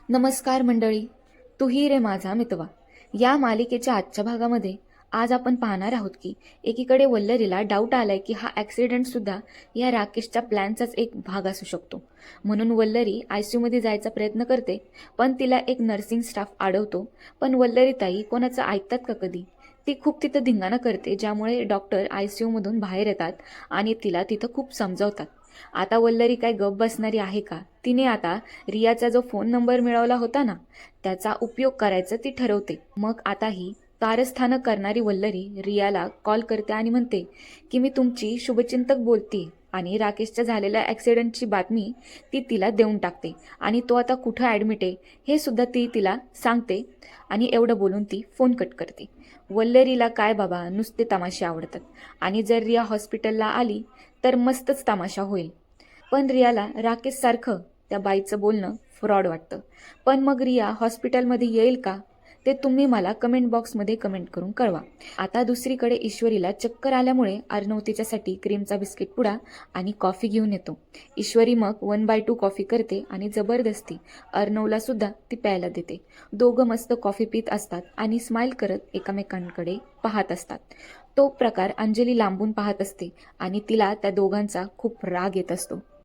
नमस्कार मंडळी, तूही रे माझा मितवा. या मालिकेच्या आजच्या भागामध्ये आज आपण पाहणार आहोत की एकीकडे वल्लरीला डाऊट आलाय की हा ॲक्सिडेंट सुद्धा या राकेशच्या प्लॅनचाच एक भाग असू शकतो. म्हणून वल्लरी आयसीयू मध्ये जायचा प्रयत्न करते, पण तिला एक नर्सिंग स्टाफ अडवतो. पण वल्लरी ताई कोणाचं ऐकतात का कधी? ती खूप तिथं धिंगाणा करते, ज्यामुळे डॉक्टर आयसीयू मधून बाहेर येतात आणि तिला तिथं खूप समजावतात. आता वल्लरी काय गप बसणारी आहे का? तिने आता रियाचा जो फोन नंबर मिळवला होता ना, त्याचा उपयोग करायचं ती ठरवते. मग आता ही कारस्थानं करणारी वल्लरी रियाला कॉल करते आणि म्हणते की मी तुमची शुभचिंतक बोलते आणि राकेशच्या झालेल्या ॲक्सिडेंटची बातमी ती तिला देऊन टाकते आणि तो आता कुठं ॲडमिट आहे हे सुद्धा ती तिला सांगते. आणि एवढं बोलून ती फोन कट करते. वल्लरीला काय बाबा, नुसते तमाशे आवडतात आणि जर रिया हॉस्पिटलला आली तर मस्तच तमाशा होईल. पण रियाला राकेश सारखं त्या बाईचं बोलणं फ्रॉड वाटतं. पण मग रिया हॉस्पिटलमध्ये येईल का, ते तुम्ही मला कमेंट बॉक्समध्ये कमेंट करून कळवा. आता दुसरीकडे ईश्वरीला चक्कर आल्यामुळे अर्णव तिच्यासाठी क्रीमचा बिस्किट पुडा आणि कॉफी घेऊन येतो. ईश्वरी मग 1/2 कॉफी करते आणि जबरदस्ती अर्णवला सुद्धा ती प्यायला देते. दोघं मस्त कॉफी पित असतात आणि स्माईल करत एकमेकांकडे पाहत असतात. तो प्रकार अंजली लांबून पाहत असते आणि तिला त्या दोघांचा खूप राग येत असतो.